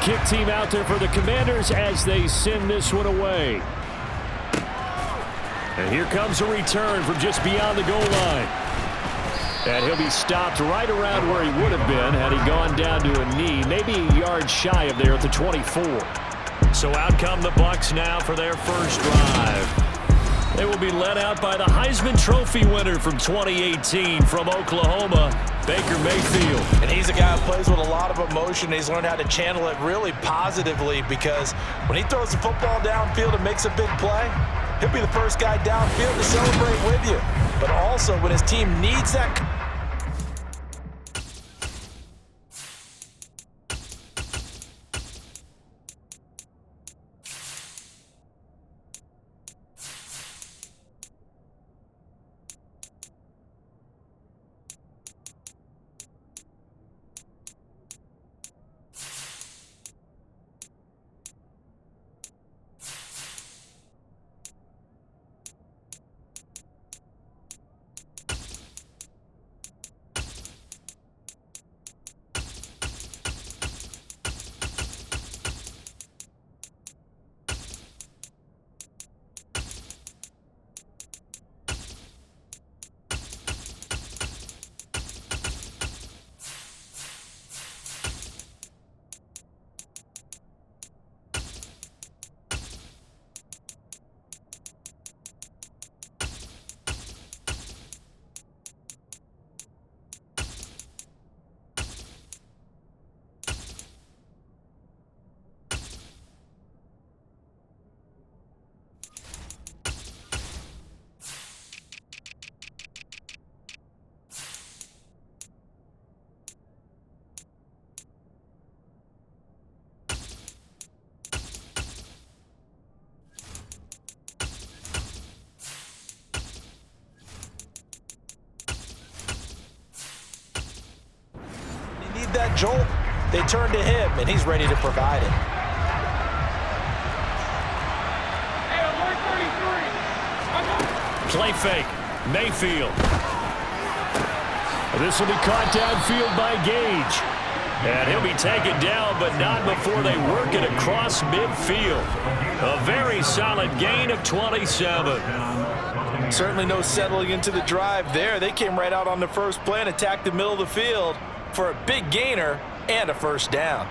kick team out there for the Commanders as they send this one away. And here comes a return from just beyond the goal line. And he'll be stopped right around where he would have been had he gone down to a knee, maybe a yard shy of there at the 24. So out come the Bucs now for their first drive. They will be led out by the Heisman Trophy winner from 2018 from Oklahoma, Baker Mayfield. And he's a guy who plays with a lot of emotion. He's learned how to channel it really positively because when he throws the football downfield and makes a big play, he'll be the first guy downfield to celebrate with you. But also when his team needs that. That jolt, they turn to him, and he's ready to provide it. Play fake, Mayfield. This will be caught downfield by Gage. And he'll be taken down, but not before they work it across midfield. A very solid gain of 27. Certainly no settling into the drive there. They came right out on the first play and attacked the middle of the field for a big gainer and a first down.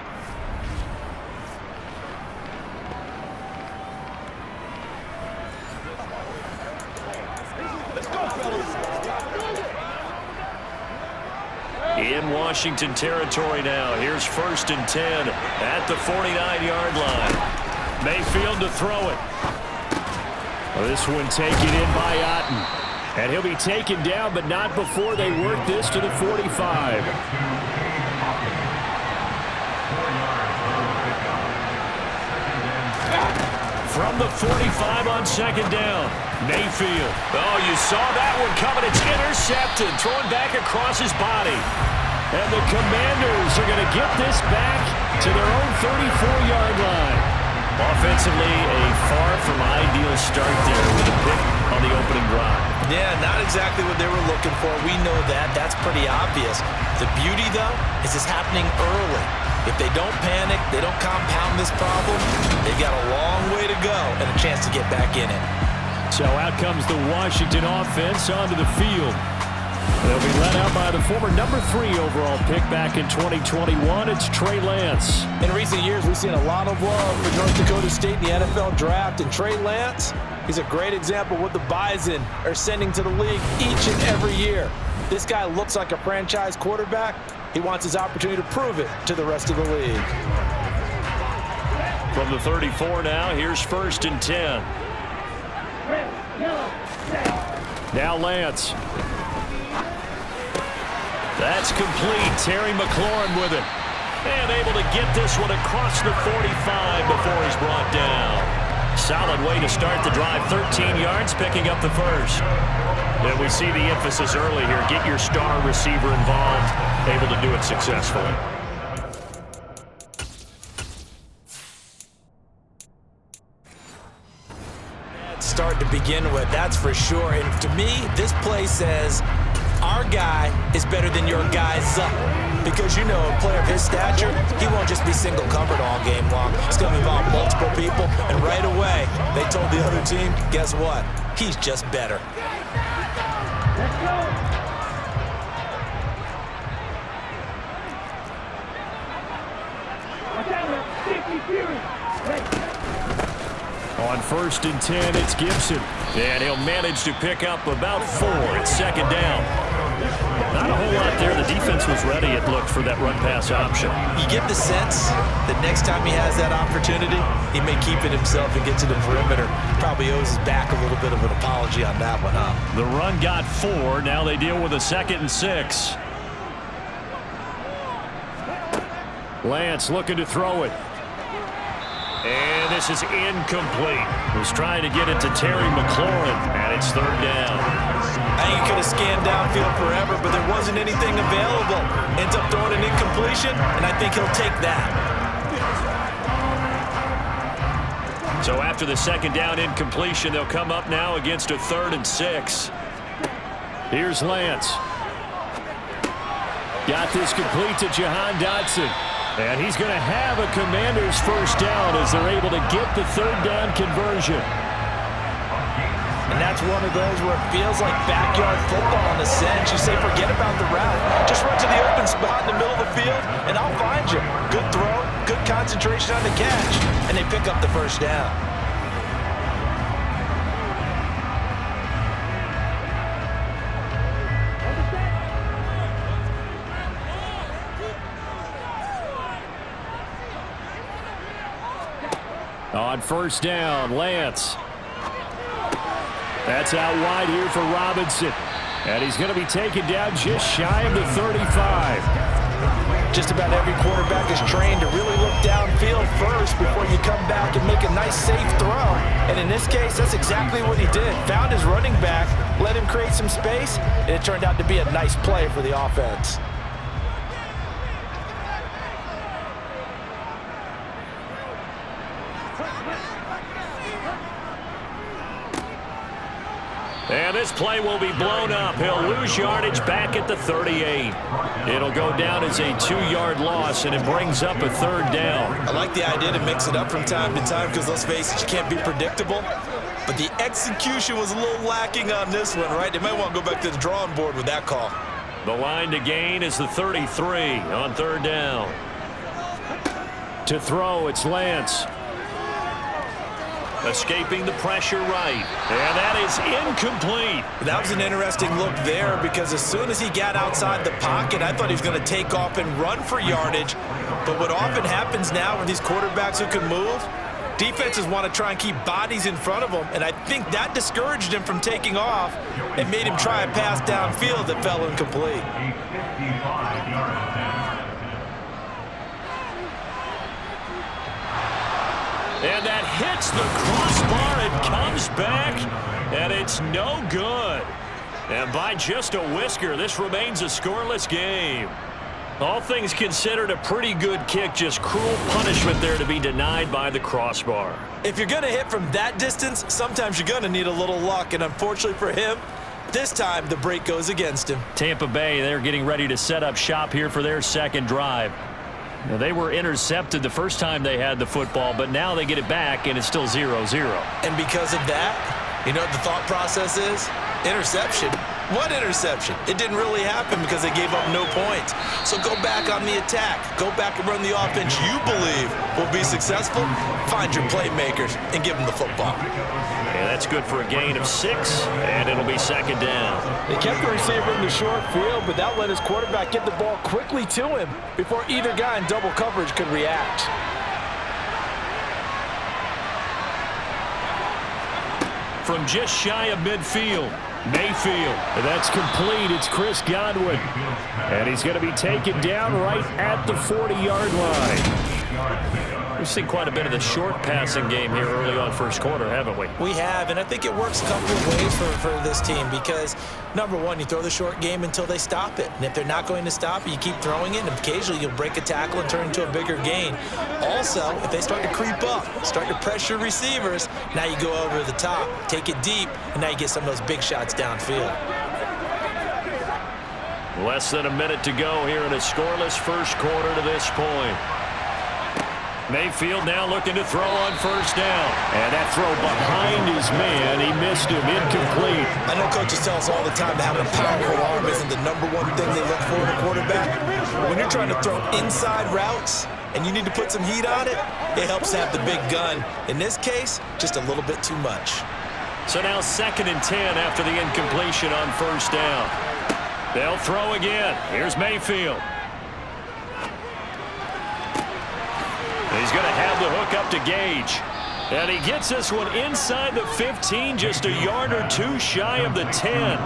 In Washington territory now. Here's 1st and 10 at the 49-yard line. Mayfield to throw it. This one taken in by Otten. And he'll be taken down, but not before they work this to the 45. From the 45 on 2nd down, Mayfield. Oh, you saw that one coming. It's intercepted, thrown back across his body. And the Commanders are going to get this back to their own 34-yard line. Offensively, a far from ideal start there with a pick on the opening drive. Yeah, not exactly what they were looking for. We know that. That's pretty obvious. The beauty, though, is it's happening early. If they don't panic, they don't compound this problem, they've got a long way to go and a chance to get back in it. So out comes the Washington offense onto the field. They'll be led out by the former number 3 overall pick back in 2021. It's Trey Lance. In recent years, we've seen a lot of love for North Dakota State in the NFL draft. And Trey Lance, he's a great example of what the Bison are sending to the league each and every year. This guy looks like a franchise quarterback. He wants his opportunity to prove it to the rest of the league. From the 34 now, here's 1st and 10. Now Lance. That's complete. Terry McLaurin with it. And able to get this one across the 45 before he's brought down. Solid way to start the drive. 13 yards, picking up the first. And we see the emphasis early here. Get your star receiver involved. Able to do it successfully. Bad start to begin with, that's for sure. And to me, this play says, our our guy is better than your guy's up. Because you know a player of his stature, he won't just be single covered all game long. He's going to involve multiple people, and right away, they told the other team, guess what? He's just better. On 1st and 10, it's Gibson. And he'll manage to pick up about 4 at 2nd down. Not a whole lot there. The defense was ready, it looked, for that run-pass option. You get the sense that next time he has that opportunity, he may keep it himself and get to the perimeter. Probably owes his back a little bit of an apology on that one, huh? The run got 4. Now they deal with a 2nd and 6. Lance looking to throw it. And this is incomplete. Was trying to get it to Terry McLaurin, and it's 3rd down. I think he could have scanned downfield forever, but there wasn't anything available. Ends up throwing an incompletion, and I think he'll take that. So after the 2nd down incompletion, they'll come up now against a 3rd and 6. Here's Lance. Got this complete to Jahan Dotson. And he's going to have a Commanders 1st down as they're able to get the 3rd down conversion. And that's one of those where it feels like backyard football in a sense. You say forget about the route. Just run to the open spot in the middle of the field, and I'll find you. Good throw, good concentration on the catch, and they pick up the 1st down. On 1st down, Lance. That's out wide here for Robinson. And he's going to be taken down just shy of the 35. Just about every quarterback is trained to really look downfield first before you come back and make a nice, safe throw. And in this case, that's exactly what he did. Found his running back, let him create some space, and it turned out to be a nice play for the offense. And this play will be blown up. He'll lose yardage back at the 38. It'll go down as a 2-yard loss, and it brings up a 3rd down. I like the idea to mix it up from time to time because, let's face it, you can't be predictable. But the execution was a little lacking on this one, right? They might want to go back to the drawing board with that call. The line to gain is the 33 on 3rd down. To throw, it's Lance. Escaping the pressure right. And that is incomplete. That was an interesting look there because as soon as he got outside the pocket, I thought he was going to take off and run for yardage. But what often happens now with these quarterbacks who can move, defenses want to try and keep bodies in front of them, and I think that discouraged him from taking off and made him try a pass downfield that fell incomplete. And that hits the crossbar and comes back, and it's no good. And by just a whisker, this remains a scoreless game. All things considered, a pretty good kick, just cruel punishment there to be denied by the crossbar. If you're going to hit from that distance, sometimes you're going to need a little luck, and unfortunately for him, this time the break goes against him. Tampa Bay, they're getting ready to set up shop here for their 2nd drive. Now, they were intercepted the first time they had the football, but now they get it back, and it's still 0-0. And because of that, you know what the thought process is? Interception. What interception? It didn't really happen because they gave up no points. So go back on the attack. Go back and run the offense you believe will be successful. Find your playmakers and give them the football. And that's good for a gain of 6, and it'll be 2nd down. They kept the receiver in the short field, but that let his quarterback get the ball quickly to him before either guy in double coverage could react. From just shy of midfield, Mayfield. That's complete. It's Chris Godwin. And he's going to be taken down right at the 40-yard line. We've seen quite a bit of the short passing game here early on 1st quarter, haven't we? We have, and I think it works a couple of ways for this team because, number one, you throw the short game until they stop it. And if they're not going to stop it, you keep throwing it, and occasionally you'll break a tackle and turn it into a bigger gain. Also, if they start to creep up, start to pressure receivers, now you go over the top, take it deep, and now you get some of those big shots downfield. Less than a minute to go here in a scoreless first quarter to this point. Mayfield now looking to throw on first down. And that throw behind his man. He missed him. Incomplete. I know coaches tell us all the time that having a powerful arm isn't the number one thing they look for in a quarterback. But when you're trying to throw inside routes and you need to put some heat on it, it helps to have the big gun. In this case, just a little bit too much. So now 2nd and 10 after the incompletion on first down. They'll throw again. Here's Mayfield. He's going to have the hook up to Gage. And he gets this one inside the 15, just a yard or two shy of the 10.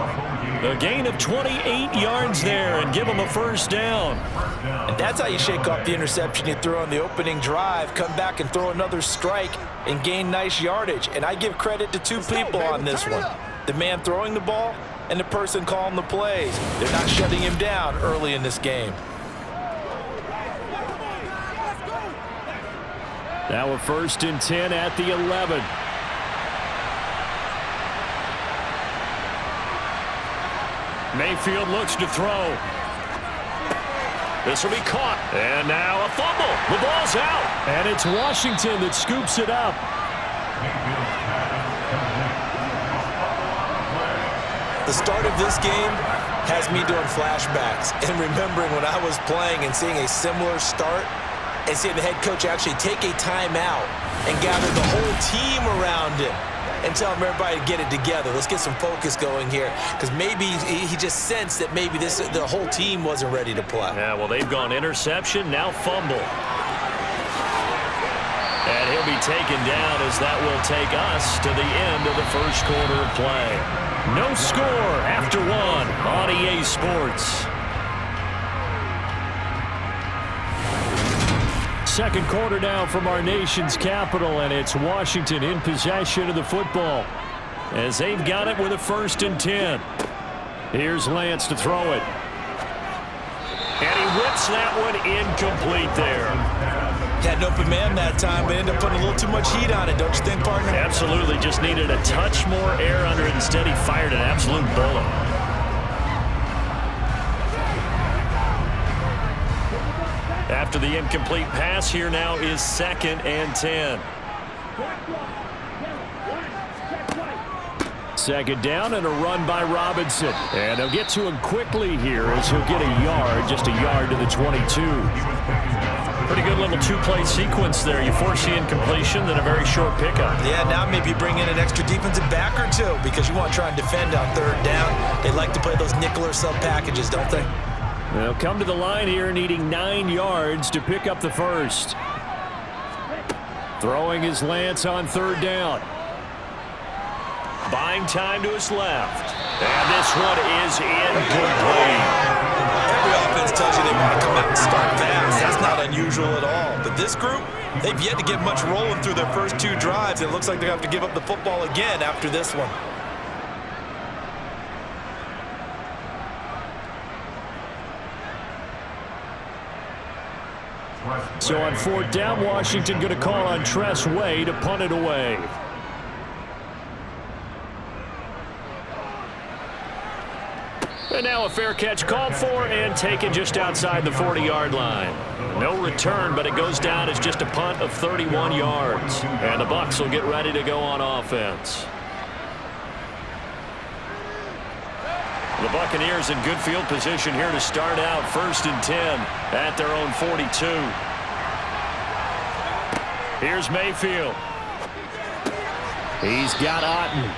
A gain of 28 yards there and give him a first down. And that's how you shake off the interception you threw on the opening drive, come back and throw another strike and gain nice yardage. And I give credit to two people on this one. The man throwing the ball and the person calling the plays. They're not shutting him down early in this game. Now a 1st and 10 at the 11. Mayfield looks to throw. This will be caught. And now a fumble. The ball's out. And it's Washington that scoops it up. The start of this game has me doing flashbacks and remembering when I was playing and seeing a similar start and seeing the head coach actually take a timeout and gather the whole team around him and tell everybody to get it together. Let's get some focus going here, because maybe he just sensed that maybe the whole team wasn't ready to play. Yeah, well, they've gone interception, now fumble. And he'll be taken down as that will take us to the end of the first quarter of play. No score after one on EA Sports. Second quarter now from our nation's capital, and it's Washington in possession of the football as they've got it with a 1st and 10. Here's Lance to throw it. And he whips that one incomplete there. Had an open man that time, but ended up putting a little too much heat on it, don't you think, partner? Absolutely, just needed a touch more air under it. Instead, he fired an absolute bullet. After the incomplete pass, here now is 2nd and 10. 2nd down and a run by Robinson. And they'll get to him quickly here as he'll get a yard, just a yard to the 22. Pretty good little two-play sequence there. You force the incompletion, then a very short pickup. Yeah, now maybe you bring in an extra defensive back or two because you want to try and defend on 3rd down. They like to play those nickel or sub packages, don't they? They'll come to the line here needing 9 yards to pick up the first. Throwing his Lance on 3rd down. Buying time to his left. And this one is incomplete. Every offense tells you they want to come out and start fast. That's not unusual at all. But this group, they've yet to get much rolling through their first 2 drives. It looks like they're going to have to give up the football again after this one. So on 4th down, Washington going to call on Tress Way to punt it away. And now a fair catch called for and taken just outside the 40-yard line. No return, but it goes down as just a punt of 31 yards. And the Bucs will get ready to go on offense. The Buccaneers in good field position here to start out 1st and 10 at their own 42. Here's Mayfield. He's got Otten.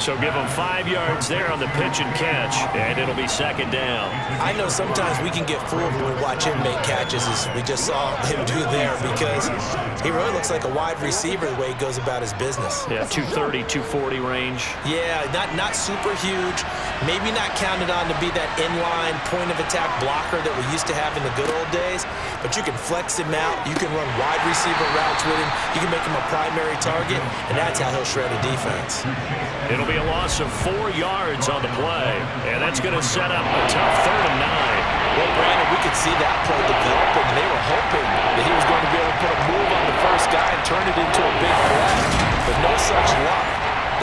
So give him 5 yards there on the pitch and catch, and it'll be 2nd down. I know sometimes we can get fooled when we watch him make catches, as we just saw him do there, because he really looks like a wide receiver the way he goes about his business. Yeah, 230, 240 range. Yeah, not super huge. Maybe not counted on to be that inline point-of-attack blocker that we used to have in the good old days, but you can flex him out. You can run wide receiver routes with him. You can make him a primary target, and that's how he'll shred a defense. It'll be a loss of 4 yards on the play, and that's going to set up a tough 3rd and 9. Well, Brandon, we could see that play developing, and they were hoping that he was going to be able to put a move on the first guy and turn it into a big play, but no such luck.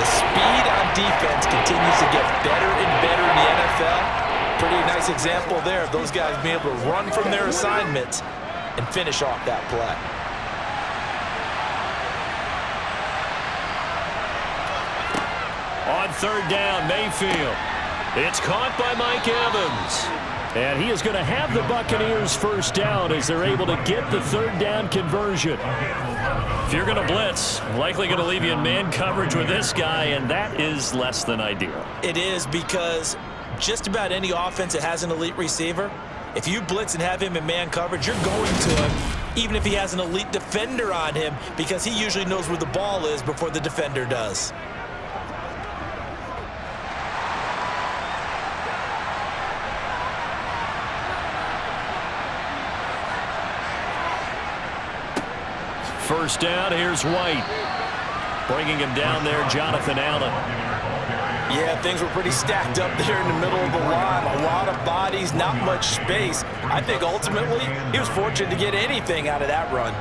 The speed on defense continues to get better and better in the NFL, Pretty nice example there of those guys being able to run from their assignments and finish off that play. On third down, Mayfield. It's caught by Mike Evans. And he is going to have the Buccaneers first down as they're able to get the third down conversion. If you're going to blitz, likely going to leave you in man coverage with this guy, and that is less than ideal. It is, because just about any offense that has an elite receiver, if you blitz and have him in man coverage, you're going to him, even if he has an elite defender on him, because he usually knows where the ball is before the defender does. First down, here's White. Bringing him down there, Jonathan Allen. Yeah, things were pretty stacked up there in the middle of the line. A lot of bodies, not much space. I think ultimately he was fortunate to get anything out of that run.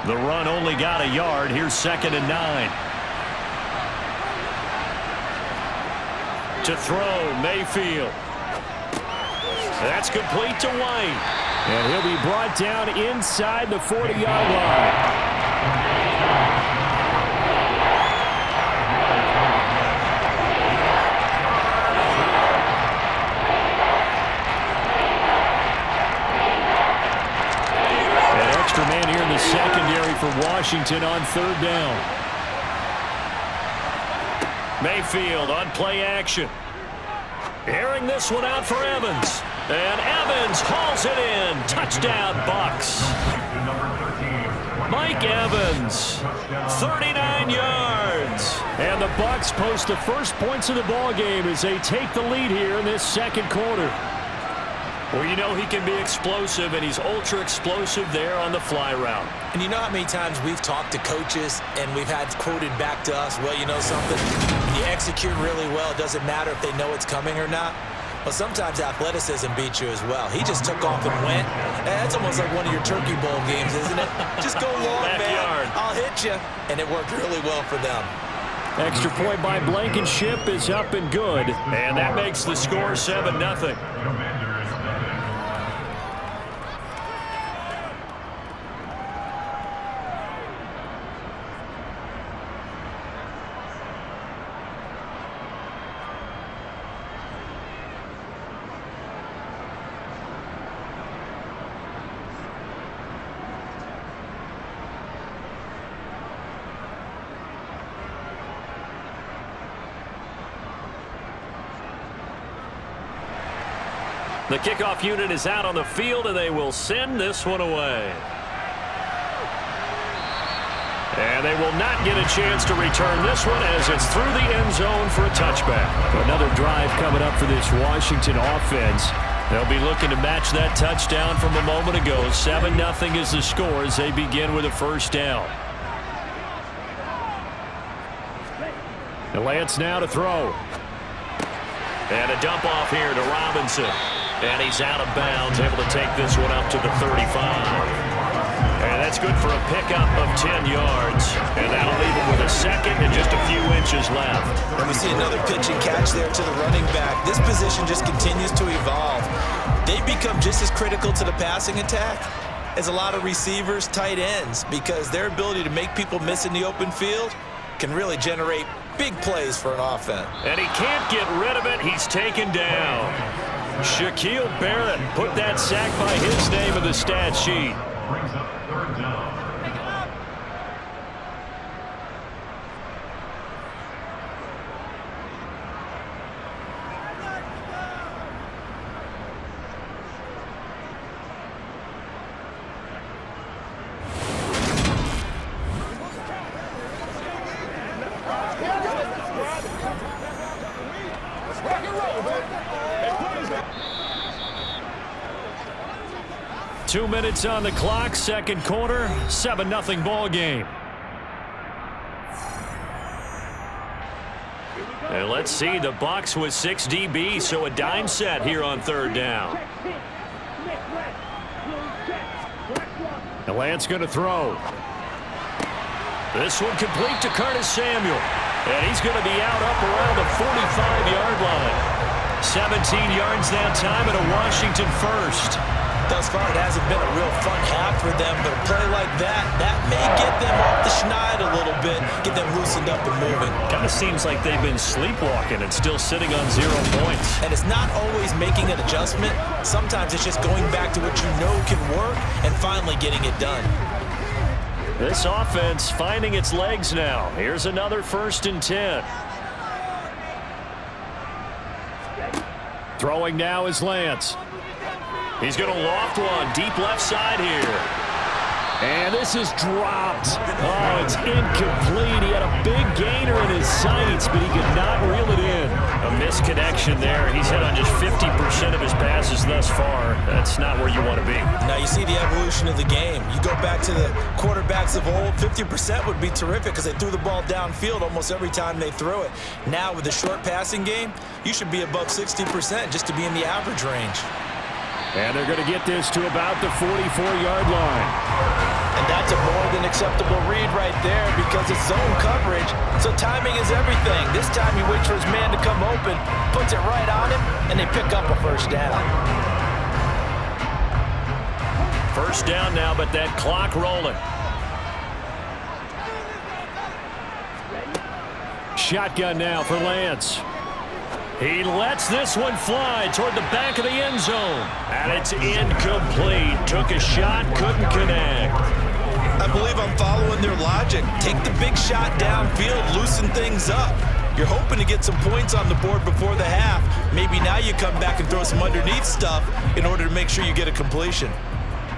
The run only got a yard. Here's 2nd and 9. To throw, Mayfield. That's complete to White. And he'll be brought down inside the 40-yard line. An extra man here in the secondary for Washington on third down. Mayfield on play action. Airing this one out for Evans. And Evans hauls it in. Touchdown, Bucs. Mike Evans, 39 yards. And the Bucs post the first points of the ball game as they take the lead here in this second quarter. Well, you know he can be explosive, and he's ultra explosive there on the fly route. And you know how many times we've talked to coaches and we've had quoted back to us, well, you know something? When you execute really well, it doesn't matter if they know it's coming or not. Well, sometimes athleticism beats you as well. He just took off and went. That's almost like one of your Turkey Bowl games, isn't it? Just go long, Backyard. man. I'll hit you. And it worked really well for them. Extra point by Blankenship is up and good. And that makes the score 7-0. The kickoff unit is out on the field, and they will send this one away. And they will not get a chance to return this one as it's through the end zone for a touchback. Another drive coming up for this Washington offense. They'll be looking to match that touchdown from a moment ago. 7-0 is the score as they begin with a first down. And Lance now to throw. And a dump off here to Robinson. And he's out of bounds, able to take this one up to the 35. And that's good for a pickup of 10 yards. And that'll leave him with a second and just a few inches left. And we see another pitch and catch there to the running back. This position just continues to evolve. They become just as critical to the passing attack as a lot of receivers, tight ends, because their ability to make people miss in the open field can really generate big plays for an offense. And he can't get rid of it. He's taken down. Shaquille Barrett put that sack by his name in the stat sheet. Brings up third down. Rock and roll, baby. 2 minutes on the clock, second quarter, 7-0 ball game. And let's see, the Bucs with 6 DB, so a dime set here on third down. And Lance going to throw. This one complete to Curtis Samuel. And he's going to be out up around the 45-yard line. 17 yards that time and a Washington first. Thus far, it hasn't been a real fun half for them, but a play like that may get them off the schneid a little bit, get them loosened up and moving. Kind of seems like they've been sleepwalking and still sitting on 0 points. And it's not always making an adjustment. Sometimes it's just going back to what you know can work and finally getting it done. This offense finding its legs now. Here's another 1st and 10. Throwing now is Lance. He's going to loft one deep left side here. And this is dropped. Oh, it's incomplete. He had a big gainer in his sights, but he could not reel it in. A misconnection there. He's hit on just 50% of his passes thus far. That's not where you want to be. Now you see the evolution of the game. You go back to the quarterbacks of old, 50% would be terrific because they threw the ball downfield almost every time they threw it. Now with the short passing game, you should be above 60% just to be in the average range. And they're going to get this to about the 44-yard line. And that's a more than acceptable read right there because it's zone coverage, so timing is everything. This time he waits for his man to come open, puts it right on him, and they pick up a 1st down. 1st down now, but that clock rolling. Shotgun now for Lance. He lets this one fly toward the back of the end zone. And it's incomplete. Took a shot, couldn't connect. I believe I'm following their logic. Take the big shot downfield, loosen things up. You're hoping to get some points on the board before the half. Maybe now you come back and throw some underneath stuff in order to make sure you get a completion.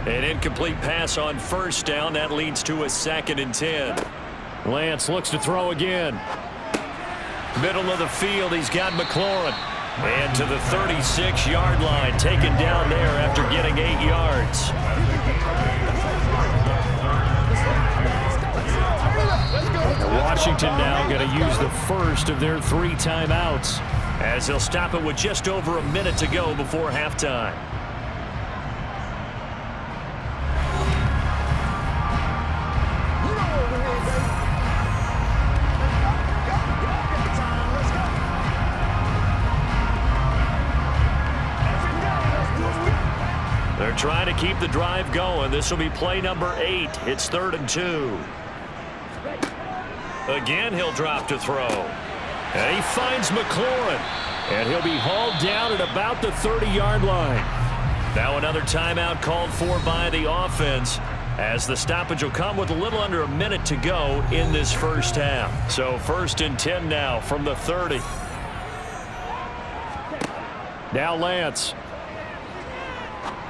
An incomplete pass on 1st down. That leads to a 2nd and 10. Lance looks to throw again. Middle of the field, he's got McLaurin. And to the 36-yard line, taken down there after getting 8 yards. Washington now going to use the first of their 3 timeouts as they'll stop it with just over a minute to go before halftime. They're trying to keep the drive going. This will be play number 8. It's 3rd and 2. Again, he'll drop to throw. And he finds McLaurin. And he'll be hauled down at about the 30-yard line. Now another timeout called for by the offense as the stoppage will come with a little under a minute to go in this 1st half. So 1st and 10 now from the 30. Now Lance.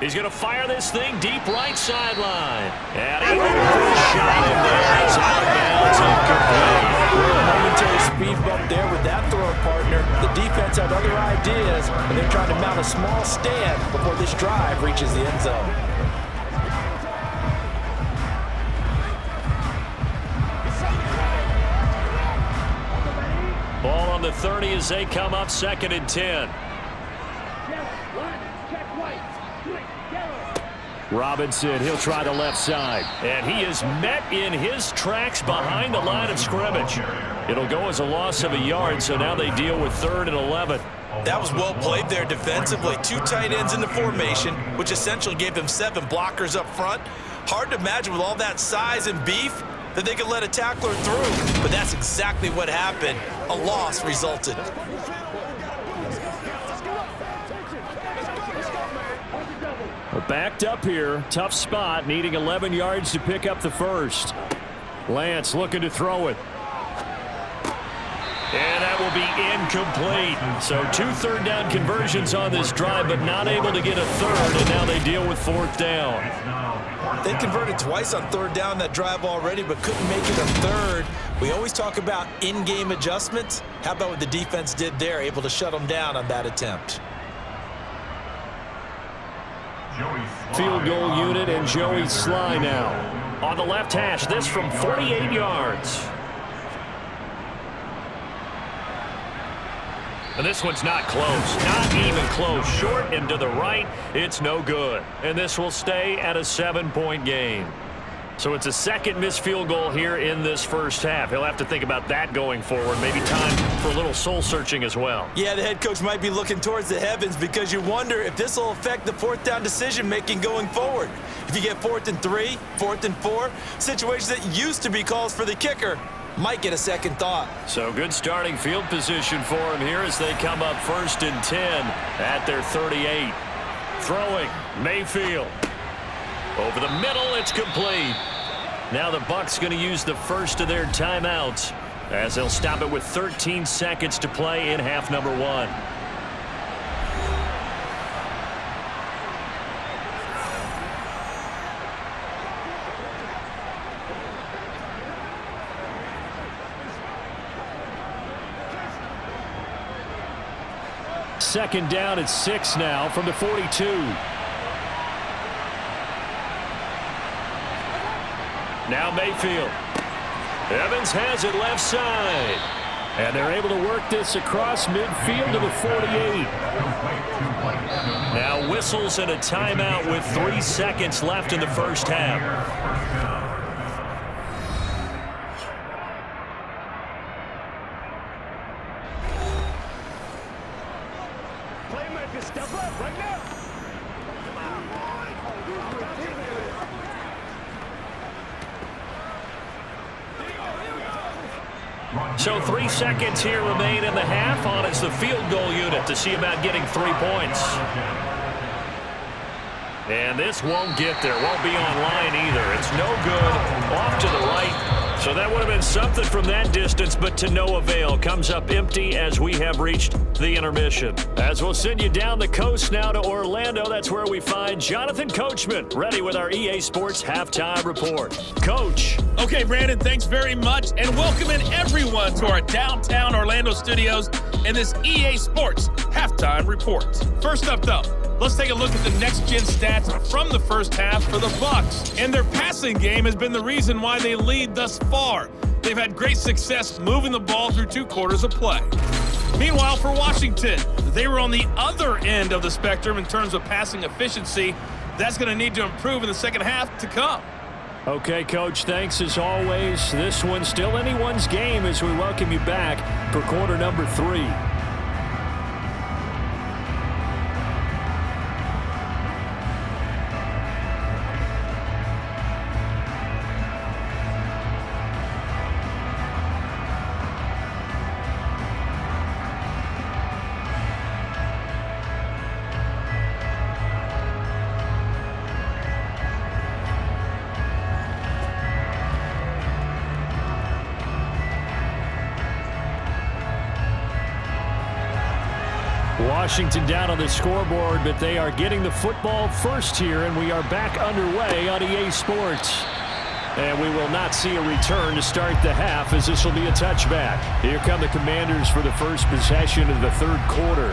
He's going to fire this thing deep right sideline. And he shot in there. It's out of bounds, incomplete. Momentary speed bump there with that throw partner. The defense had other ideas, and they're trying to mount a small stand before this drive reaches the end zone. Ball on the 30 as they come up 2nd and 10. Robinson, he'll try the left side. And he is met in his tracks behind the line of scrimmage. It'll go as a loss of a yard, so now they deal with 3rd and 11. That was well played there defensively. 2 tight ends in the formation, which essentially gave them 7 blockers up front. Hard to imagine with all that size and beef that they could let a tackler through. But that's exactly what happened. A loss resulted. Backed up here, tough spot, needing 11 yards to pick up the first. Lance looking to throw it. And that will be incomplete. So 2 third down conversions on this drive, but not able to get a third, and now they deal with 4th down. They converted twice on 3rd down that drive already, but couldn't make it a 3rd. We always talk about in-game adjustments. How about what the defense did there, able to shut them down on that attempt? Field goal unit and Joey Sly now. On the left hash, this from 48 yards. And this one's not close, not even close. Short and to the right, it's no good. And this will stay at a 7-point game. So it's a second missed field goal here in this first half. He'll have to think about that going forward. Maybe time for a little soul-searching as well. Yeah, the head coach might be looking towards the heavens because you wonder if this will affect the fourth down decision-making going forward. If you get 4th and 3, 4th and 4, situations that used to be calls for the kicker might get a second thought. So good starting field position for him here as they come up 1st and 10 at their 38. Throwing, Mayfield. Over the middle, it's complete. Now the Bucs going to use the first of their timeouts as they'll stop it with 13 seconds to play in half number 1. Second down at 6 now from the 42. Now Mayfield. Evans has it left side. And they're able to work this across midfield to the 48. Now whistles and a timeout with 3 seconds left in the first half. Step up right now. So 3 seconds here remain in the half on as the field goal unit to see about getting 3 points. And this won't get there. Won't be online either. It's no good. Off to the right. So that would have been something from that distance, but to no avail. Comes up empty as we have reached the intermission. As we'll send you down the coast now to Orlando, that's where we find Jonathan Coachman, ready with our EA Sports Halftime Report. Coach. Okay, Brandon, thanks very much, and welcoming everyone to our downtown Orlando studios in this EA Sports Halftime Report. First up, though, let's take a look at the next-gen stats from the first half for the Bucs. And their passing game has been the reason why they lead thus far. They've had great success moving the ball through 2 quarters of play. Meanwhile, for Washington, they were on the other end of the spectrum in terms of passing efficiency. That's going to need to improve in the second half to come. Okay, Coach, thanks as always. This one's still anyone's game as we welcome you back for quarter number 3. Washington down on the scoreboard, but they are getting the football first here, and we are back underway on EA Sports. And we will not see a return to start the half, as this will be a touchback. Here come the Commanders for the first possession of the 3rd quarter.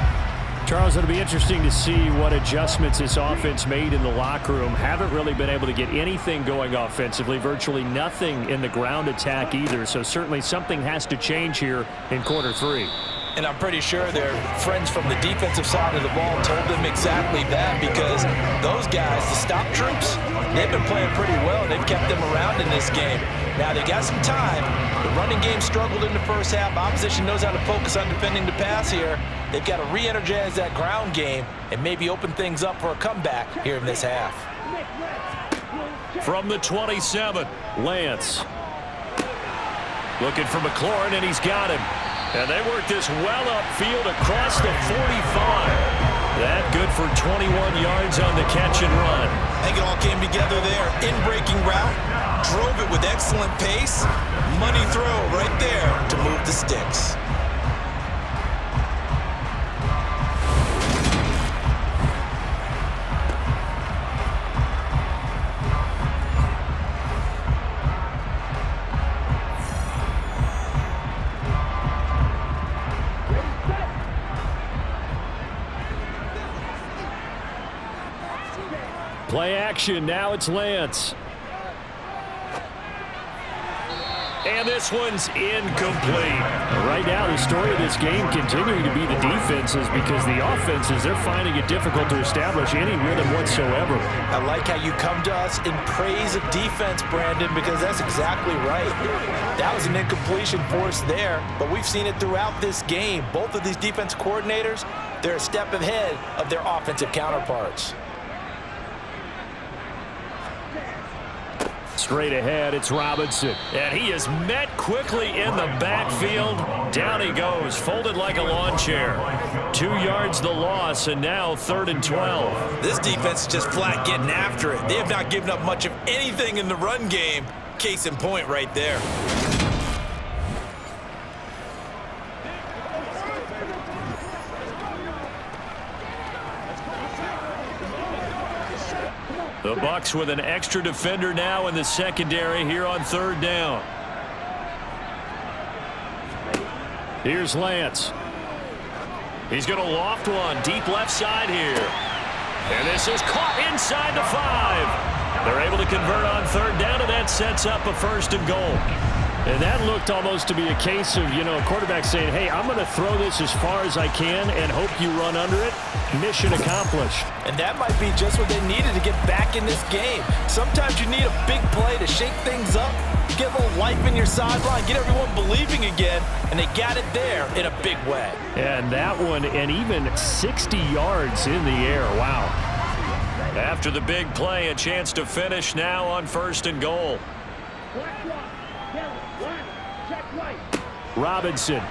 Charles, it'll be interesting to see what adjustments this offense made in the locker room. Haven't really been able to get anything going offensively, virtually nothing in the ground attack either, so certainly something has to change here in quarter 3. And I'm pretty sure their friends from the defensive side of the ball told them exactly that, because those guys, the stop troops, they've been playing pretty well. They've kept them around in this game. Now, they got some time. The running game struggled in the first half. Opposition knows how to focus on defending the pass here. They've got to re-energize that ground game and maybe open things up for a comeback here in this half. From the 27, Lance. Looking for McLaurin, and he's got him. And they work this well upfield across the 45. That good for 21 yards on the catch and run. I think it all came together there. In-breaking route, drove it with excellent pace. Money throw right there to move the sticks. Play action. Now it's Lance. And this one's incomplete. Right now, the story of this game continuing to be the defenses because the offenses, they're finding it difficult to establish any rhythm whatsoever. I like how you come to us in praise of defense, Brandon, because that's exactly right. That was an incompletion forced there, but we've seen it throughout this game. Both of these defense coordinators, they're a step ahead of their offensive counterparts. Straight ahead, it's Robinson. And he is met quickly in the backfield. Down he goes, folded like a lawn chair. 2 yards the loss, and now 3rd and 12. This defense is just flat getting after it. They have not given up much of anything in the run game. Case in point right there. The Bucs with an extra defender now in the secondary here on 3rd down. Here's Lance. He's going to loft one deep left side here. And this is caught inside the 5. They're able to convert on 3rd down, and that sets up a 1st and goal. And that looked almost to be a case of, a quarterback saying, hey, I'm going to throw this as far as I can and hope you run under it. Mission accomplished. And that might be just what they needed to get back in this game. Sometimes you need a big play to shake things up, get a little life in your sideline, get everyone believing again, and they got it there in a big way. And that one, and even 60 yards in the air. Wow. After the big play, a chance to finish now on 1st and goal. Robinson.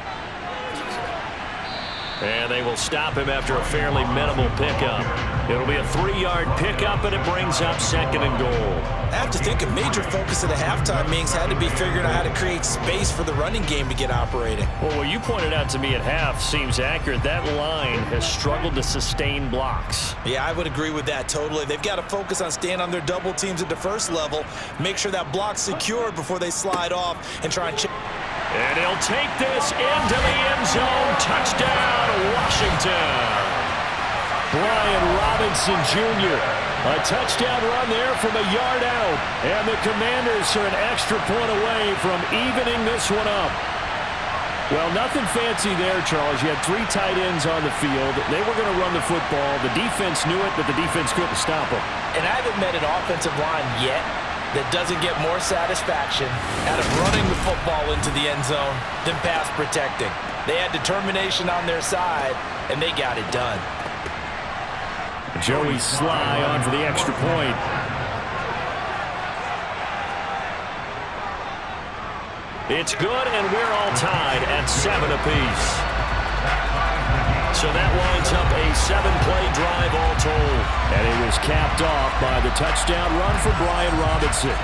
And they will stop him after a fairly minimal pickup. It'll be a 3-yard pickup, and it brings up 2nd and goal. I have to think a major focus of the halftime meetings had to be figuring out how to create space for the running game to get operating. Well, what you pointed out to me at half seems accurate. That line has struggled to sustain blocks. Yeah, I would agree with that totally. They've got to focus on staying on their double teams at the first level, make sure that block's secured before they slide off and try and and he'll take this into the end zone. Touchdown, Washington. Brian Robinson Jr. A touchdown run there from a yard out. And the Commanders are an extra point away from evening this one up. Well, nothing fancy there, Charles. You had 3 tight ends on the field. They were going to run the football. The defense knew it, but the defense couldn't stop them. And I haven't met an offensive line yet that doesn't get more satisfaction out of running the football into the end zone than pass protecting. They had determination on their side, and they got it done. Joey Sly on for the extra point. It's good, and we're all tied at 7 apiece. So that winds up a 7-play drive all told. And it was capped off by the touchdown run for Brian Robinson.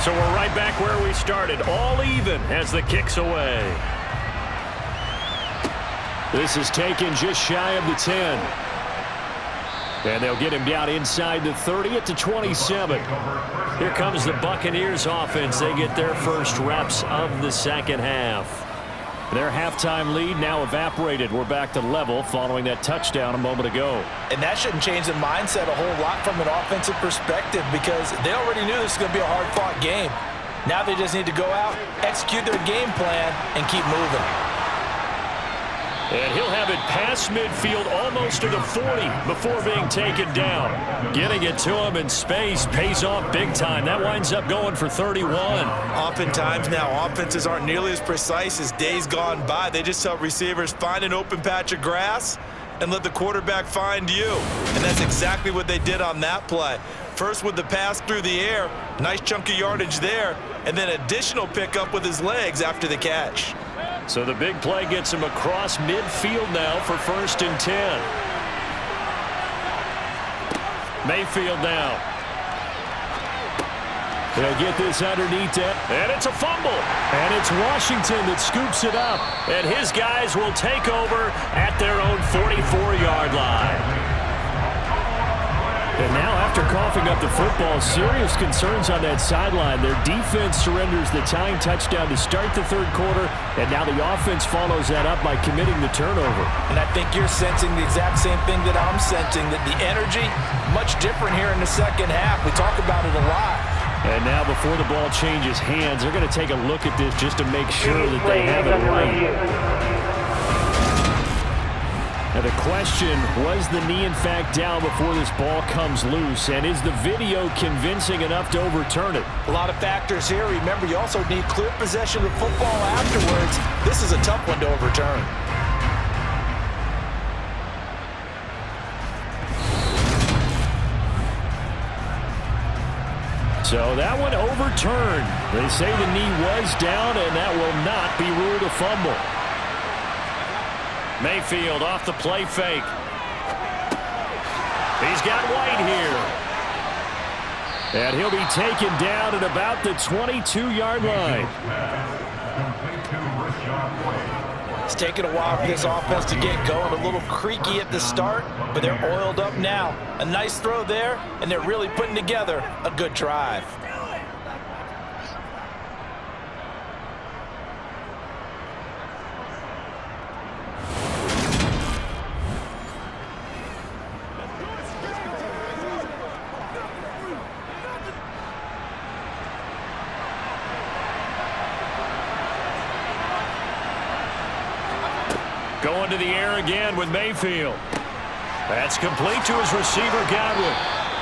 So we're right back where we started, all even as the kick's away. This is taken just shy of the 10. And they'll get him down inside the 30 at the 27. Here comes the Buccaneers offense. They get their first reps of the second half. Their halftime lead now evaporated. We're back to level following that touchdown a moment ago. And that shouldn't change the mindset a whole lot from an offensive perspective because they already knew this was going to be a hard-fought game. Now they just need to go out, execute their game plan, and keep moving. And he'll have it past midfield almost to the 40 before being taken down. Getting it to him in space pays off big time. That winds up going for 31. Oftentimes now, offenses aren't nearly as precise as days gone by. They just help receivers find an open patch of grass and let the quarterback find you. And that's exactly what they did on that play. First with the pass through the air, nice chunk of yardage there, and then additional pickup with his legs after the catch. So the big play gets him across midfield now for 1st and 10. Mayfield now. They'll get this underneath it, and it's a fumble. And it's Washington that scoops it up. And his guys will take over at their own 44-yard line. And now, after coughing up the football, serious concerns on that sideline. Their defense surrenders the tying touchdown to start the third quarter, and now the offense follows that up by committing the turnover. And I think you're sensing the exact same thing that I'm sensing, that the energy, much different here in the second half. We talk about it a lot. And now, before the ball changes hands, they're going to take a look at this just to make sure that they have it right. Now the question, was the knee in fact down before this ball comes loose? And is the video convincing enough to overturn it? A lot of factors here. Remember, you also need clear possession of football afterwards. This is a tough one to overturn. So that one overturned. They say the knee was down, and that will not be ruled a fumble. Mayfield off the play fake. He's got White here. And he'll be taken down at about the 22-yard line. It's taken a while for this offense to get going. A little creaky at the start, but they're oiled up now. A nice throw there, and they're really putting together a good drive. Going to the air again with Mayfield. That's complete to his receiver, Godwin.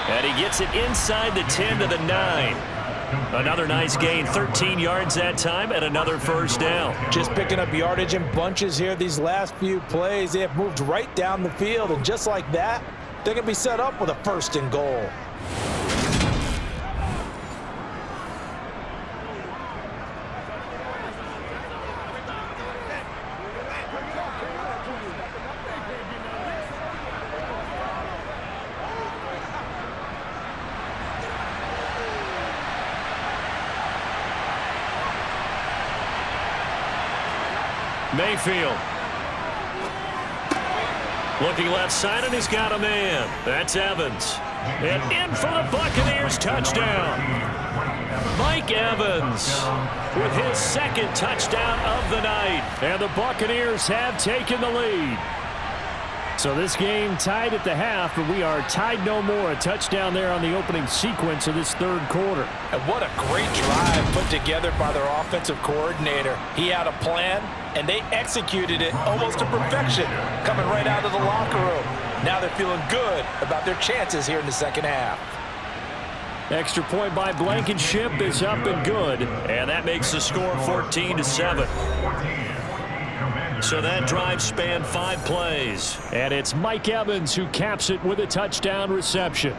And he gets it inside the 10 to the 9. Another nice gain, 13 yards that time, and another first down. Just picking up yardage in bunches here these last few plays. They have moved right down the field, and just like that, they're going to be set up with a first and goal. Mayfield. Looking left side, and he's got a man. That's Evans. And in for the Buccaneers, touchdown. Mike Evans with his second touchdown of the night. And the Buccaneers have taken the lead. So this game tied at the half, but we are tied no more. A touchdown there on the opening sequence of this third quarter. And what a great drive put together by their offensive coordinator. He had a plan, and they executed it almost to perfection, coming right out of the locker room. Now they're feeling good about their chances here in the second half. Extra point by Blankenship is up and good, and that makes the score 14-7. So that drive spanned 5 plays, and it's Mike Evans who caps it with a touchdown reception.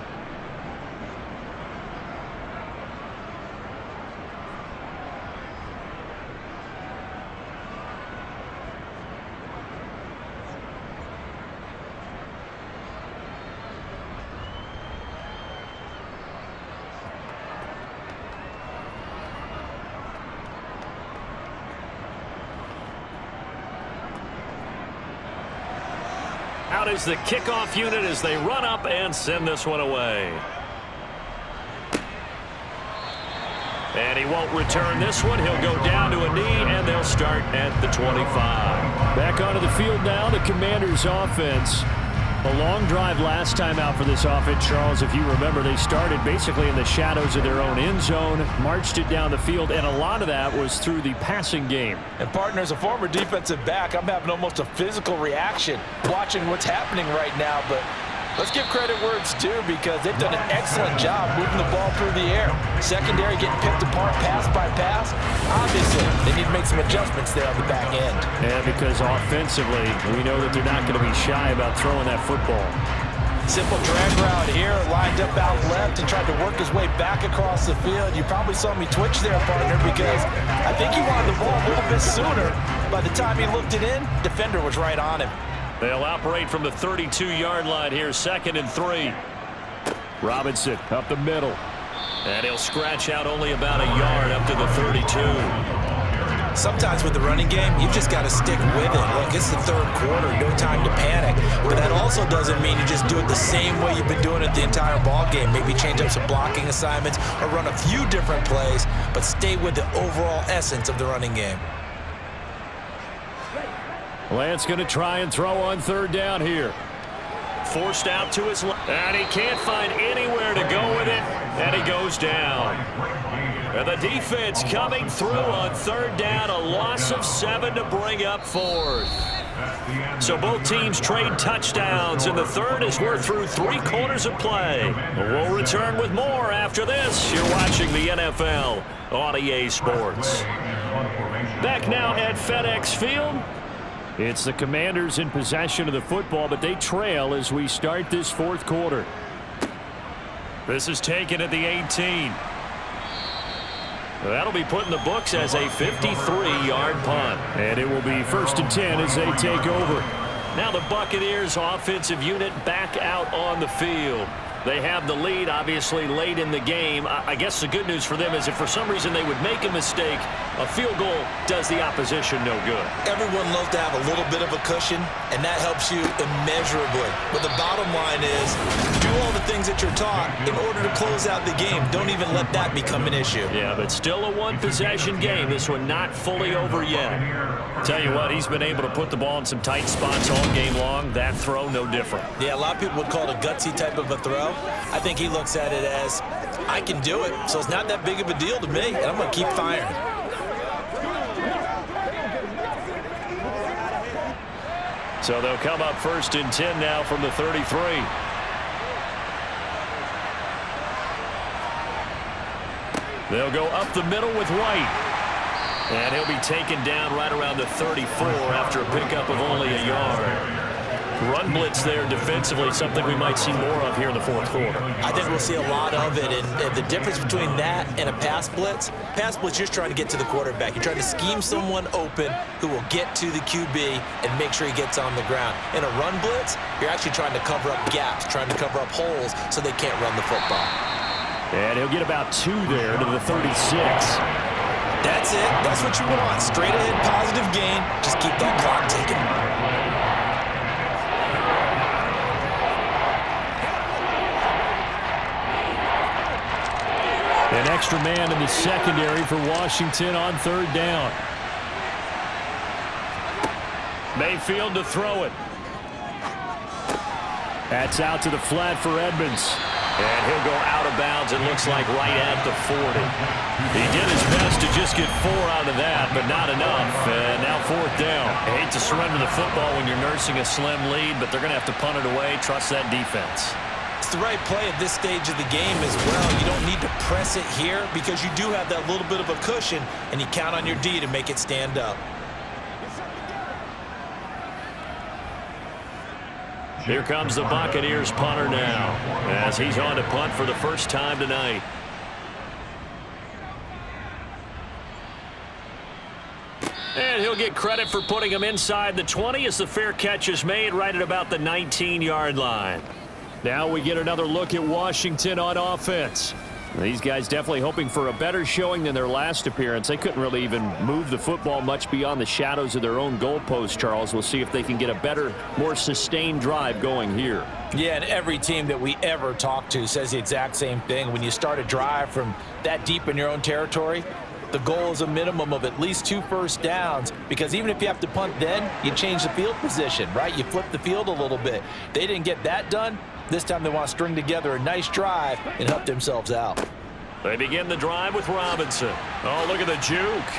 Out is the kickoff unit as they run up and send this one away. And he won't return this one. He'll go down to a knee, and they'll start at the 25. Back onto the field now, the Commanders' offense. A long drive last time out for this offense, Charles. If you remember, they started basically in the shadows of their own end zone, marched it down the field, and a lot of that was through the passing game. And partner, as a former defensive back, I'm having almost a physical reaction watching what's happening right now. But let's give credit where it's due, because they've done an excellent job moving the ball through the air. Secondary getting picked apart pass by pass. Obviously, they need to make some adjustments there on the back end. Yeah, because offensively, we know that they're not going to be shy about throwing that football. Simple drag route here, lined up out left and tried to work his way back across the field. You probably saw me twitch there, partner, because I think he wanted the ball a little bit sooner. By the time he looked it in, defender was right on him. They'll operate from the 32-yard line here, 2nd and 3. Robinson up the middle. And he'll scratch out only about a yard up to the 32. Sometimes with the running game, you've just got to stick with it. Look, it's the third quarter, no time to panic. But that also doesn't mean you just do it the same way you've been doing it the entire ball game. Maybe change up some blocking assignments or run a few different plays, but stay with the overall essence of the running game. Lance going to try and throw on third down here. Forced out to his left, and he can't find anywhere to go with it, and he goes down. And the defense coming through on third down, a loss of 7 to bring up fourth. So both teams trade touchdowns in the third as we're through 3 quarters of play. We'll return with more after this. You're watching the NFL on EA Sports. Back now at FedEx Field. It's the Commanders in possession of the football, but they trail as we start this fourth quarter. This is taken at the 18. That'll be put in the books as a 53-yard punt. And it will be 1st and 10 as they take over. Now the Buccaneers offensive unit back out on the field. They have the lead, obviously, late in the game. I guess the good news for them is if for some reason they would make a mistake, a field goal does the opposition no good. Everyone loves to have a little bit of a cushion, and that helps you immeasurably. But the bottom line is, do all the things that you're taught in order to close out the game. Don't even let that become an issue. Yeah, but still a one-possession game. This one not fully over yet. Tell you what, he's been able to put the ball in some tight spots all game long. That throw, no different. Yeah, a lot of people would call it a gutsy type of a throw. I think he looks at it as, I can do it, so it's not that big of a deal to me, and I'm going to keep firing. So they'll come up 1st and 10 now from the 33. They'll go up the middle with White. And he'll be taken down right around the 34 after a pickup of only a yard. Run blitz there defensively, something we might see more of here in the fourth quarter. I think we'll see a lot of it, and the difference between that and a pass blitz, you're just trying to get to the quarterback. You're trying to scheme someone open who will get to the QB and make sure he gets on the ground. In a run blitz, you're actually trying to cover up gaps, trying to cover up holes so they can't run the football. And he'll get about 2 there to the 36. That's it. That's what you want. Straight ahead positive gain. Just keep that clock ticking. An extra man in the secondary for Washington on third down. Mayfield to throw it. That's out to the flat for Edmonds. And he'll go out of bounds, it looks like right at the 40. He did his best to just get 4 out of that, but not enough. And now 4th down. I hate to surrender the football when you're nursing a slim lead, but they're going to have to punt it away. Trust that defense. It's the right play at this stage of the game as well. You don't need to press it here because you do have that little bit of a cushion, and you count on your D to make it stand up. Here comes the Buccaneers punter now as he's on to punt for the first time tonight. And he'll get credit for putting him inside the 20 as the fair catch is made right at about the 19-yard line. Now we get another look at Washington on offense. These guys definitely hoping for a better showing than their last appearance. They couldn't really even move the football much beyond the shadows of their own goalpost, Charles. We'll see if they can get a better, more sustained drive going here. Yeah, and every team that we ever talk to says the exact same thing. When you start a drive from that deep in your own territory, the goal is a minimum of at least 2 first downs, because even if you have to punt then, you change the field position, right? You flip the field a little bit. They didn't get that done. This time they want to string together a nice drive and help themselves out. They begin the drive with Robinson. Oh, look at the juke.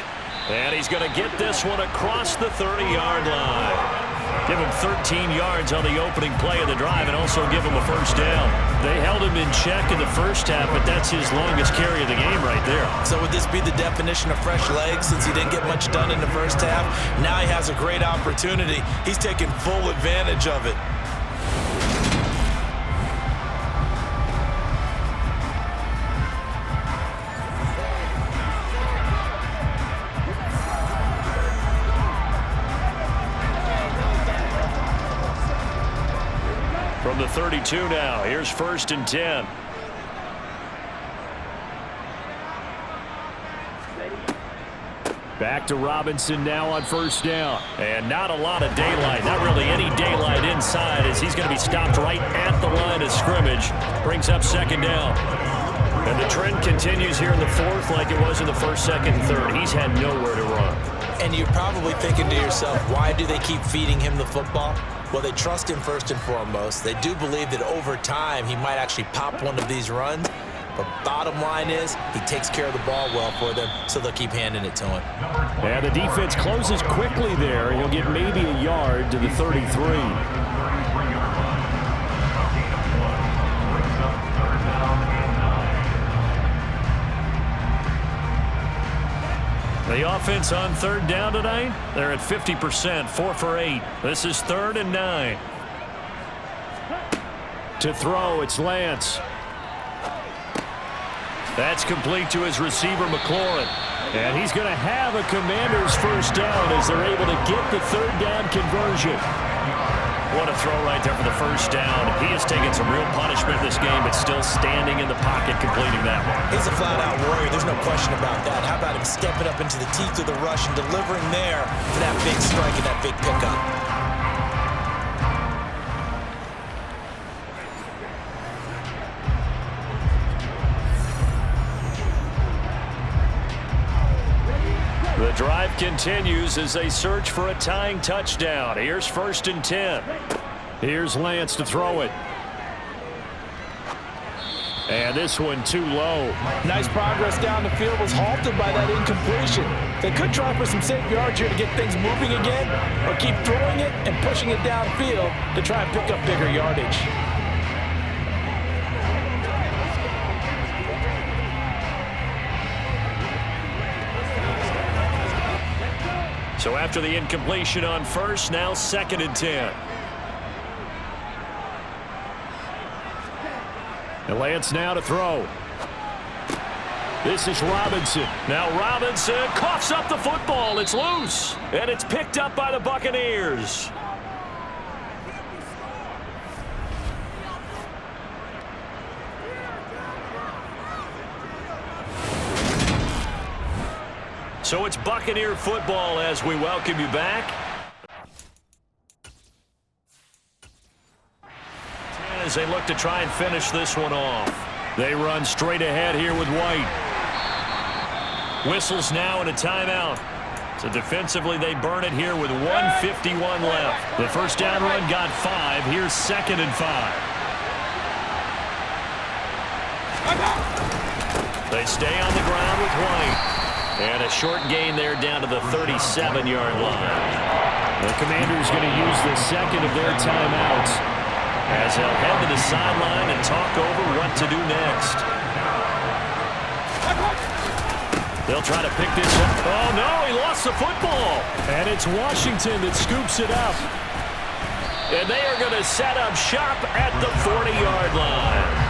And he's going to get this one across the 30-yard line. Give him 13 yards on the opening play of the drive and also give him a first down. They held him in check in the first half, but that's his longest carry of the game right there. So would this be the definition of fresh legs since he didn't get much done in the first half? Now he has a great opportunity. He's taking full advantage of it. From the 32 now, here's 1st and 10. Back to Robinson now on first down. And not a lot of daylight. Not really any daylight inside as he's going to be stopped right at the line of scrimmage. Brings up second down. And the trend continues here in the fourth like it was in the first, second, and third. He's had nowhere to run. And you're probably thinking to yourself, why do they keep feeding him the football? Well, they trust him first and foremost. They do believe that over time he might actually pop one of these runs. But bottom line is he takes care of the ball well for them, so they'll keep handing it to him. And the defense closes quickly there. He'll get maybe a yard to the 33. The offense on third down tonight, they're at 50%, 4 for 8. This is 3rd and 9. To throw, it's Lance. That's complete to his receiver, McLaurin. And he's going to have a Commanders first down as they're able to get the third down conversion. What a throw right there for the first down. He has taken some real punishment in this game, but still standing in the pocket, completing that one. He's a flat-out warrior. There's no question about that. How about him stepping up into the teeth of the rush and delivering there for that big strike and that big pickup? The drive continues as they search for a tying touchdown. Here's 1st and 10. Here's Lance to throw it. And this one too low. Nice progress down the field, was halted by that incompletion. They could try for some safe yards here to get things moving again, or keep throwing it and pushing it downfield to try and pick up bigger yardage. So after the incompletion on first, now 2nd and 10. And Lance now to throw. This is Robinson. Now Robinson coughs up the football. It's loose. And it's picked up by the Buccaneers. So it's Buccaneer football as we welcome you back. As they look to try and finish this one off. They run straight ahead here with White. Whistles now and a timeout. So defensively they burn it here with 1:51 left. The first down run got 5. Here's 2nd and 5. They stay on the ground with White. And a short gain there down to the 37-yard line. The Commanders going to use the second of their timeouts as they'll head to the sideline and talk over what to do next. They'll try to pick this up. Oh, no, he lost the football. And it's Washington that scoops it up. And they are going to set up shop at the 40-yard line.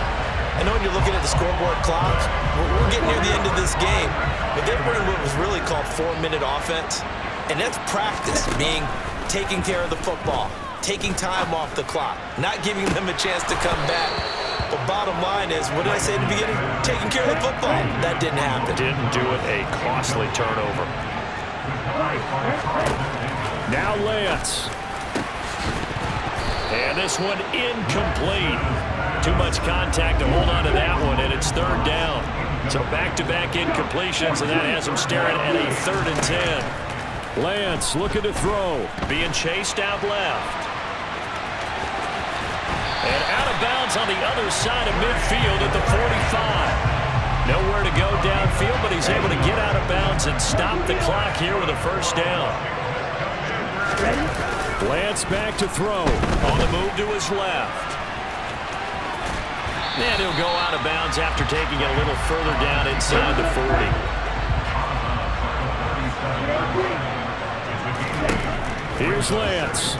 I know when you're looking at the scoreboard clock, we're getting near the end of this game, but they were in what was really called 4-minute offense, and that's practice, being taking care of the football, taking time off the clock, not giving them a chance to come back. But bottom line is, what did I say at the beginning? Taking care of the football. That didn't happen. Didn't do it. A costly turnover. Now Lance. And this one incomplete. Too much contact to hold on to that one, and it's 3rd down. So back-to-back incompletions, and that has him staring at a 3rd and 10. Lance looking to throw. Being chased out left. And out of bounds on the other side of midfield at the 45. Nowhere to go downfield, but he's able to get out of bounds and stop the clock here with a first down. Lance back to throw. On the move to his left. And he'll go out of bounds after taking it a little further down inside the 40. Here's Lance.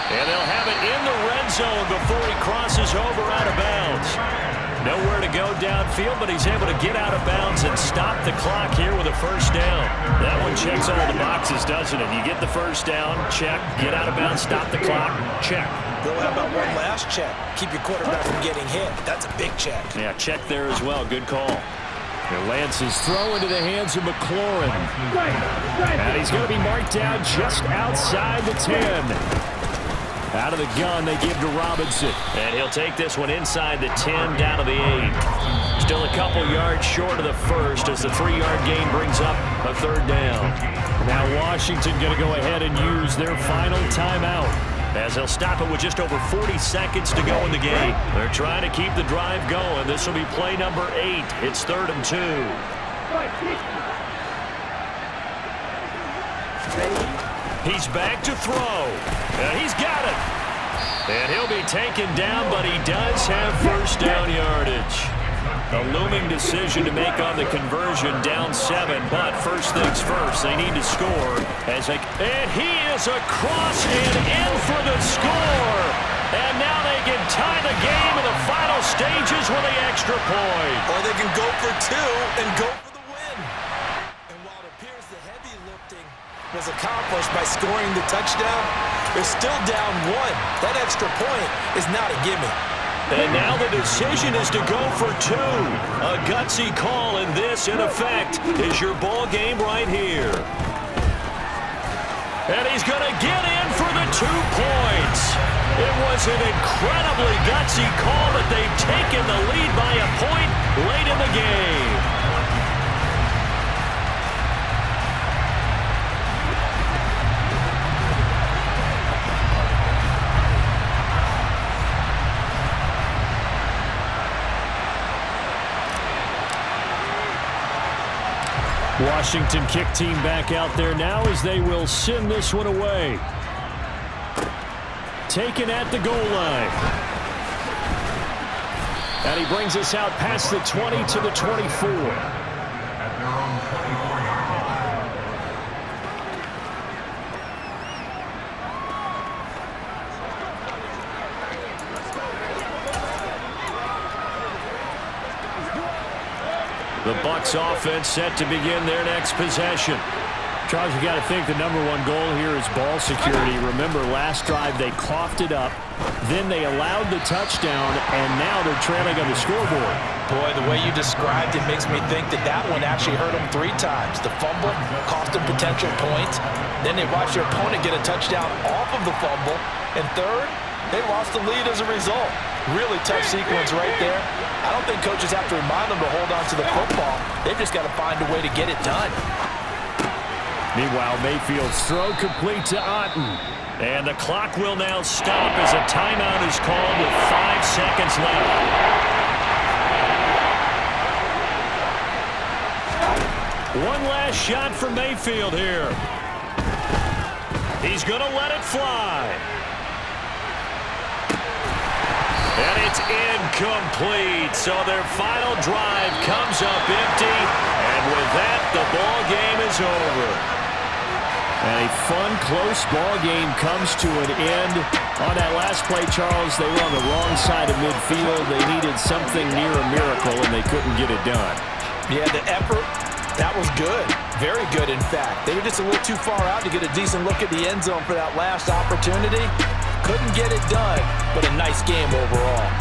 And they'll have it in the red zone before he crosses over out of bounds. Nowhere to go downfield, but he's able to get out of bounds and stop the clock here with a first down. That one checks all the boxes, doesn't it? You get the first down, check. Get out of bounds, stop the clock, check. Bill, how about one last check? Keep your quarterback from getting hit. That's a big check. Yeah, check there as well. Good call. And Lance's throw into the hands of McLaurin. And he's going to be marked down just outside the 10. Out of the gun, they give to Robinson. And he'll take this one inside the 10, down to the 8. Still a couple yards short of the first as the 3-yard gain brings up a 3rd down. Now Washington going to go ahead and use their final timeout, as they'll stop it with just over 40 seconds to go in the game. They're trying to keep the drive going. This will be play number 8. It's 3rd and 2. He's back to throw. And he's got it. And he'll be taken down, but he does have first down yardage. A looming decision to make on the conversion, down 7. But first things first, they need to score. And he is across and in for the score. And now they can tie the game in the final stages with the extra point. Or they can go for 2 and go for the win. And while it appears the heavy lifting was accomplished by scoring the touchdown, they're still down 1. That extra point is not a gimme. And now the decision is to go for 2. A gutsy call, and this, in effect, is your ball game right here. And he's going to get in for the 2 points. It was an incredibly gutsy call, but they've taken the lead by a point late in the game. Washington kick team back out there now as they will send this one away. Taken at the goal line. And he brings us out past the 20 to the 24. At their own 24-yard The Bucs offense set to begin their next possession. Charles, you got to think the #1 goal here is ball security. Remember, last drive they coughed it up, then they allowed the touchdown, and now they're trailing on the scoreboard. Boy, the way you described it makes me think that one actually hurt them 3 times. The fumble cost them potential points. Then they watched their opponent get a touchdown off of the fumble. And third, they lost the lead as a result. Really tough sequence right there. I don't think coaches have to remind them to hold on to the football. They've just got to find a way to get it done. Meanwhile, Mayfield's throw complete to Otten. And the clock will now stop as a timeout is called with 5 seconds left. One last shot for Mayfield here. He's going to let it fly. And it's incomplete. So their final drive comes up empty. And with that, the ball game is over. And a fun, close ball game comes to an end. On that last play, Charles, they were on the wrong side of midfield. They needed something near a miracle, and they couldn't get it done. Yeah, the effort, that was good. Very good, in fact. They were just a little too far out to get a decent look at the end zone for that last opportunity. Couldn't get it done, but a nice game overall.